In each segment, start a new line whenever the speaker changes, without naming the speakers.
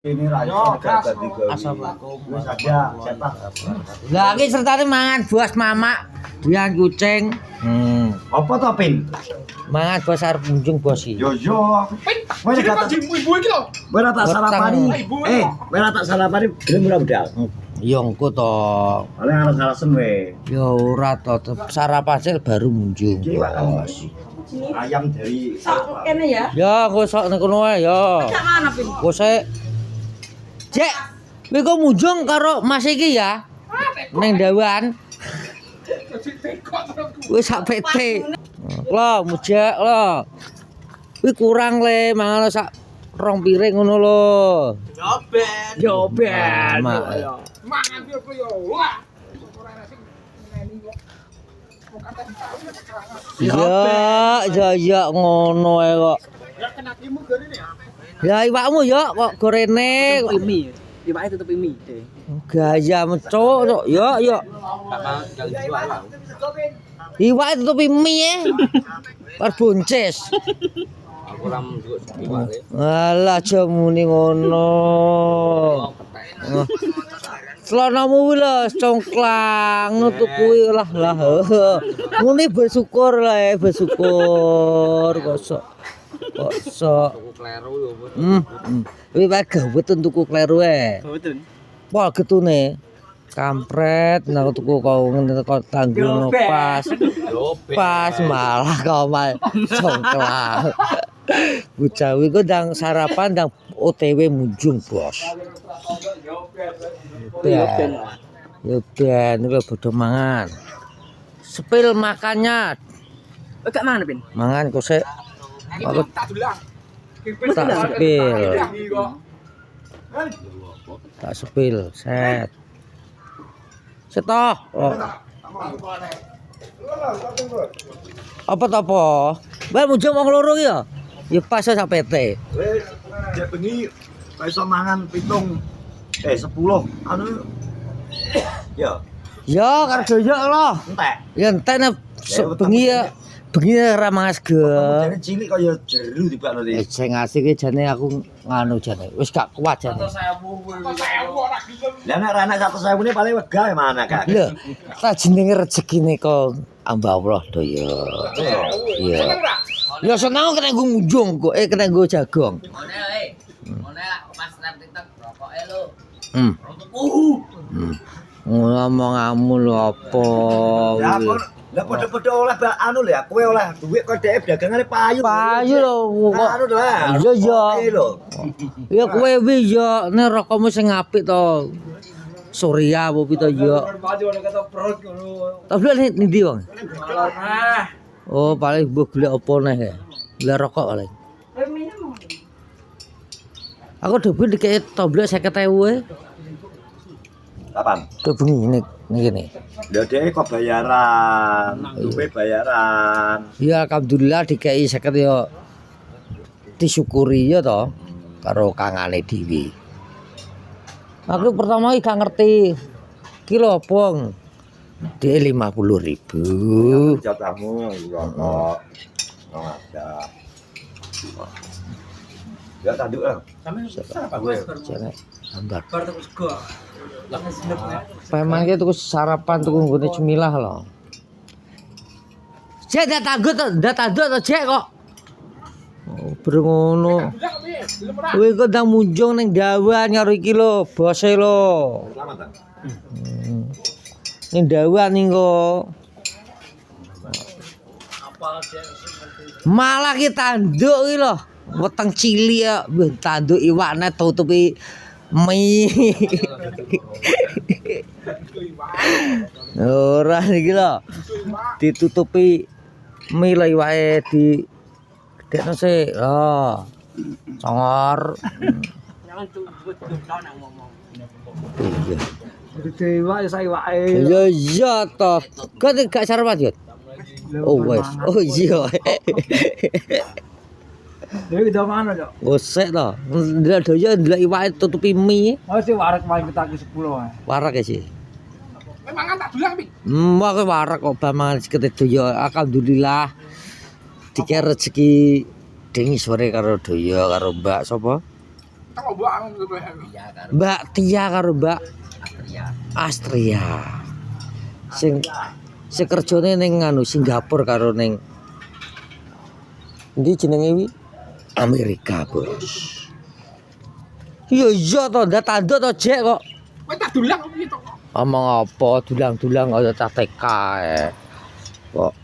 Ini rayo dadi
Assalamualaikum.
Wis ada siapa?
Lah iki sertane mangan bos mamak dian kucing.
Apa to, Pin?
Mangan bos arep munjung bos iki.
Yo yo. Kowe nek kata
ibu iki lho.
kowe ora tak salapani. Kowe ora tak salapani gelem ora budal.
Ya engko to.
Paling arep salasen we.
Ya ora to, sarapan hasil baru munjung
Iki Pak,
bos.
ayam dari
Kene ya.
Ya engko sok nek kono wae ya.
Cak mana pin?
Engko sik. Jek, kowe kok munjung karo Mas iki ya? Ning dawan. Wis sak PT. Lho, mujak lho. Kuwi kurang le mangan sak rong piring ngono lho. Joben.
Mangan yo yo. Wah.
Ya ngono ae kok.
Ya kena timu gini ya.
Ya iwakmu yo kok gorene kok
Mie, iwake tutup mie.
gaya mencok kok. Yo. Iwake tutupi mie. Perbuncis. Alah aja muni ngono. Celanamu kuwi lho congklang nutup kuwi lah. Muni bersyukur lah bersyukur kok kleru yo. Kuwi wae gawe tuku kleru ae.
Betul.
Pol getune. Kampret nang tuku kau ngene kok tanggung pas. Pas malah kau mal congklang. Bocah kuwi kok ndang sarapan ndang OTW munjung, Bos. Yo ben kok bodho mangan. Sepil makannya.
Gak mana, Pin?
Mangan kok sik. Aku
Tak dulang.
tak sepil. Tak sepil, set. Setoh. Oh. Apa to apa? Bae munjung wong loro ki ya. Ya pas sak PT.
Wis jek bengi iso mangan 10 anu ya
Ya karo doyok lho.
entek.
Ya entek nek bengi ora mangan sego.
Jane cilik kaya jeru dibakno iki.
Sing asik ki jane aku nganu jane. Wis gak kuat jane.
Saya ora gelem.
Lah nek ra enak 100.000 ne paling wegah mana Kak?
Lho, tak jenenge rezekine kok amba Allah doyok. Iya. Ya seneng kena nggo munjung kok kena nggo jagong.
Ngene Mas nang TikTok rokoke lho.
Ngomong-ngomong lho apa
Ya
kuwi.
lah padha-padha oleh anu lho ya, kowe oleh duit kok dhek dagangane payu.
Payu lho kok.
Anu lho.
Iya iya.
Oke lho.
Ya kowe wi ya nek rokokmu sing apik to. Surya apa pito ya.
Maju ana kata perut ngono.
Tapi nek ndi wong?
Ah.
Oh, paling mbok golek apa neh ya. Golek rokok paling. Aku dhewe dikek toblek 50.000
Kapan?
e. Bengi nek ngene.
Lah dhek kok bayaran, duwe bayaran.
Ya alhamdulillah dikei 50 ya disyukuri ya to karo kangane dhewe. Aku pertama iki gak ngerti kilo apa. Dia 50.000.
Jatahmu rokok. Ada. Ya tanduk lah.
Jane gambar.
Bar tuku sego. Lah senep.
Pemang ki tuku sarapan tuku nggone cemilah lho. Jek dak tanduk to Jek kok. Oh, ngono. Kowe kok ndang munjung ning dawan karo iki lho, bose lho.
Selamat ta?
Ning dawan ning kok. Malah ki tanduk ki lho. Weteng cilik ya, tanduk iwakne tutupi mie. Ora iki lho. Ditutupi mie lho iwake di gedekno sik. Lho. Congor.
Jangan tuh buat nang ngomong.
Iya.
Dewa ya saya wae.
Iya iya toh. Kok gak sarapan ya? Oh wes. Oh iya.
Dewi udah mana, Cok?
Gosek to. Ndelok doyo ndelok iwake tutupi mie.
Masih warak paling kita ke 10 ae.
Warak ya sih.
Mangan tak dulang pi.
Wah kok warak kok bamangan sikete doyo. Alhamdulillah. Dikira rezeki Dengi sore karo Doyo karo Mbak sapa?
Tak mbok anu to.
Iya karo
Mbak Tia karo Mbak
Astria.
Astria. Sing kerjane ning anu Singapura karo ning ndi jenenge wi? Amerika, Bos. Iya to, ndak tanduk to, Jek kok.
Kowe tak dulang piye to?
Omong apa dulang-dulang kaya cah TK ae. Kok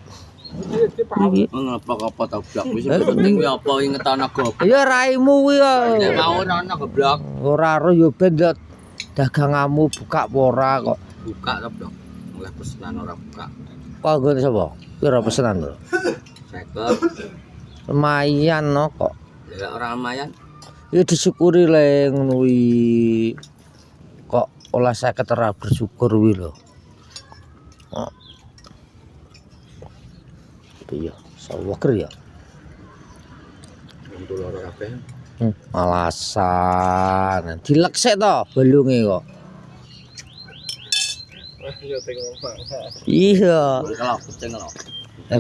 Ngapa-ngapa tak blok wis kuwi apa ingetana goblok.
ya raimu kuwi
Nek
ya.
mau ana goblok
Ora ro yo ben daganganmu buka apa ora kok.
buka to blok. Oleh pesanan ora buka.
Kok nggon sapa? Pira pesanan lho?
50.
Lumayan no kok.
Lek ora lumayan
Ya disyukuri le ngono kuwi. Kok olah 50 ora bersyukur kuwi lho. Kok. Iya, sawoker ya.
untuk loro kabeh.
Alasan. Dileksek to balunge kok. Iya.
Kalau kucing lho.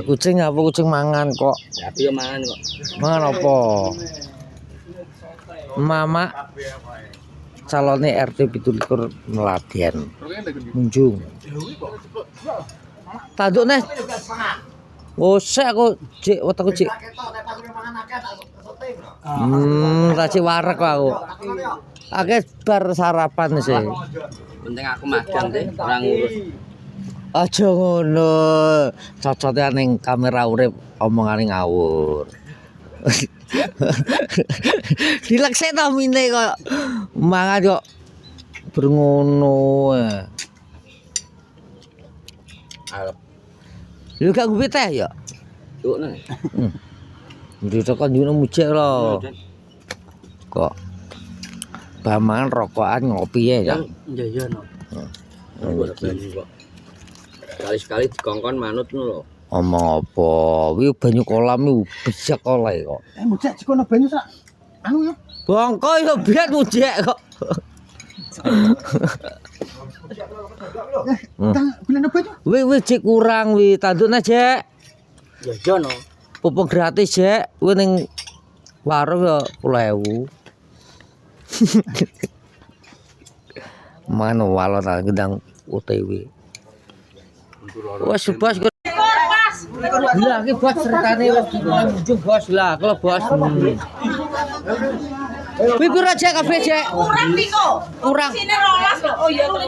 Kucing apa kucing mangan kok.
Ya piye mangan kok.
Mangan apa? Mama calonnya RT 17 Meladian Munjung. Tanduk neh. Ngosek aku Cik, wetengku Cik. Racik wareg kok aku. Akeh bar sarapan sih.
Penting aku magang deh, ora ngurus.
Aja ngono. Cocote ning kamera urip omongane ngawur. Dileksek to mine kok mangan kok berngono.
Arep
Lho gak ngombe teh ya?
cukne.
Ndi tekan yo mujek lho. Kok bamangan rokokan ngopi ya.
Iya iya no. Sekali-sekali dikongkon manut lho.
Omong apa? Wi banyu kolam iki becek oleh kok.
Mujek dikono banyu sak. Anu ya.
Bongko yo biyen mujek kok.
Tang bulan banyu.
Wi Cik kurang wi tandukne Jek.
Ya iya no.
Pupuk gratis Jek. Wi ning warung yo 10.000. Mano walon ta gendang OTW. Wes bos. Lah iki bos ceritane wis dimunjung bos lah kalau bos. Pipir aja kabeh Jek.
Kurang piko.
Kurang.
Sini 12 lho. Oh iya 12.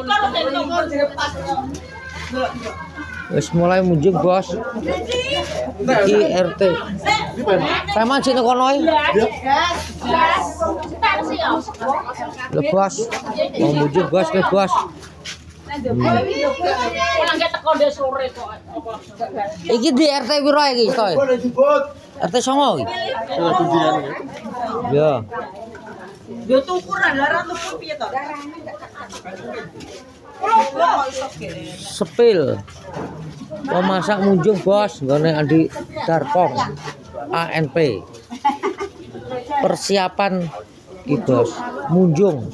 Wis mulai munjung bos. Iki RT. Sama cek nek kono ae. Lho bos. Mau munjung bos ke bos. Iki di RT piro iki, Toy? RT 9 iki. Ya.
Yo tukuran lah tuku piye to?
Sepil. Pemasak munjung bos, nggone Andi Darpong. ANP. Persiapan ki bos, munjung.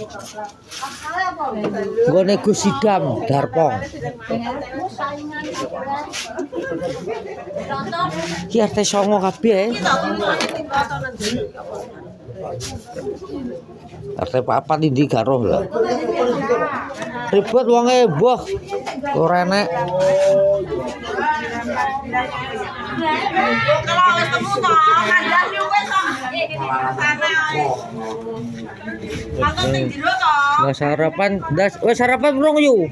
Nggone Gus Sidam Darpong. Ki RT 9 kabeh. RT papat ndi gak roh lho. Ribet wonge mbuh. Ora enek.
Kalau wis temu to, kandas yo wis to. Sana. Aku ning jero to.
Lah sarapan, wis sarapan urung yu.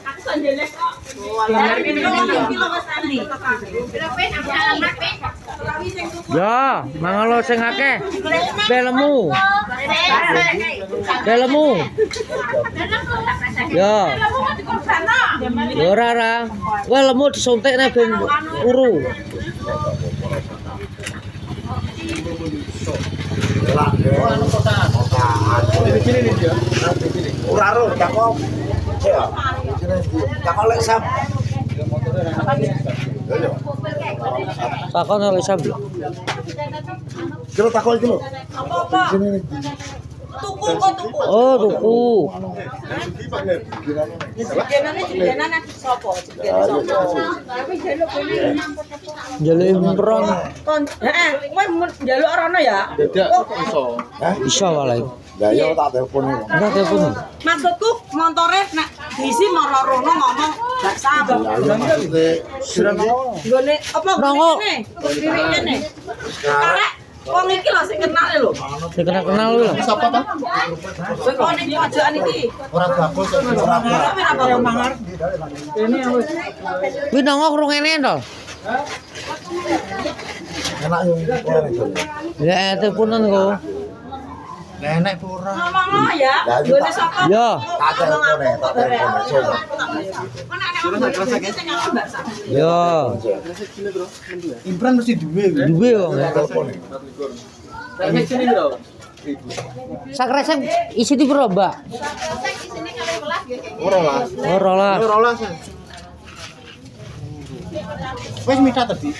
Aku sanjene kok.
Ya, mangalo sing akeh. Belemu. Belemu. Ya. Ya ora ora. Wah lemu disuntikne ben uru.
Uraro, cakop. Cakop lek sam.
Takon oleh sam.
Kilo takol kilo.
Apa-apa? tuku kok tuku.
Oh, tuku.
Jenenge jenengan adik sapa? Jenenge sapa? Tapi jaluk kene
Jaluk imron.
kon. Heeh, kowe njaluk rono ya?
Iso wae.
Ya ya tak telepon iki.
Enggak telepon.
Maksudku montore nek diisi maro rono ngomong gak sama. Gone apa
Rongo.
ngene? Kiri kene. Karek wong iki lho sing kenal lho.
Sing kenal lu lho.
Siapa toh?
Kowe kok ning pojokan iki.
Ora bagus ora
Tapi ora apa mangar.
Kuwi nongo krungene to.
enak yo ora itu.
Ya teleponan kok.
Nenek ora.
Ngomong ya. Gone sapa?
Ya.
Tak telepon tak telepon.
Ya.
Imran mesti duwe.
Duwe wong.
Telepon.
Sak resep isi di piro, Mbak?
Ora lah.
Oh, rolas.
Ora lah. Wes minta tadi.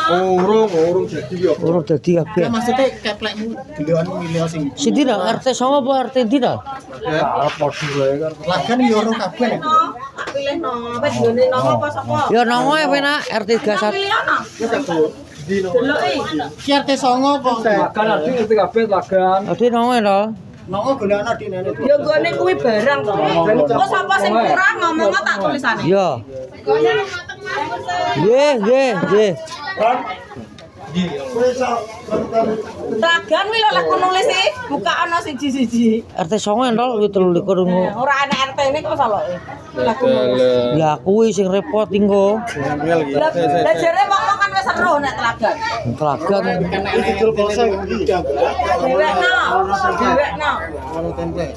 Urung jadi yo.
Urung dadi kabeh.
Maksudnya keplekmu delokan milih sing.
Sidi dah RT 9 apa RT ndi dah?
Lagan yo ora kabeh nek.
Tak pilih no. Wis gone nomo apa sapa?
Ya nongo ya penak RT 31.
Pilih ana. Deloki.
Ki RT 9 kok.
Ade nongo to.
Nongo golekno di nenek.
Ya gone kuwi barang to. Kok sapa sing kurang ngomong tak tulisane.
Ya. Nggih, nggih, nggih.
Telagan kuwi lho lek nulis iki buka ana siji-siji.
RT 9 to kuwi 23 ngono.
Ora ana RT-ne kok saloke.
Ya kuwi sing repot engko.
Lah jare wong kan wis seru nek telagan.
Telagan.
Didol pulsa yo iki.
Dewekno. Dewekno.
Ono tempe.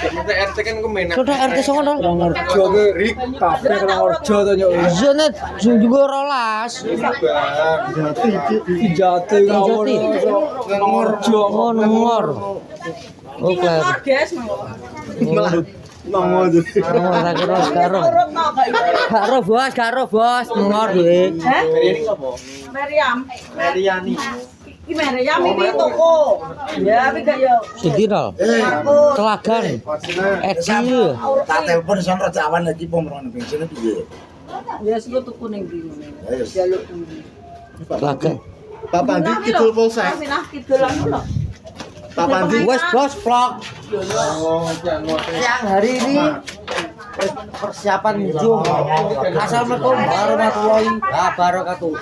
Sudah RT 9 to.
Orjo ke rik kabeh karo orjo to yo.
Iya nek juga rolas.
Jati ngawur. Orjo.
Oh, nomor. Oh,
Iki
kler.
ngor, guys.
Nongo aja.
Oh, tak kira sekarang.
Urut no kok.
Karo bos, nomor duwe.
Hah? Meriam.
Meriani.
Iki Meriam iki toko. Ya, tapi gak yo.
Sidi to. Telagan. Eci.
Tak telepon sono cawan lagi pomrono bensin piye.
Ya sik tuku ning ndi.
Ayo.
Jaluk.
Telagan.
Pak Pandi kidul pulsa.
Minah kidulan lho.
Pak Pandi.
Wes bos vlog.
Oh, jangan.
Siang hari ini persiapan menuju. Assalamualaikum warahmatullahi wabarakatuh.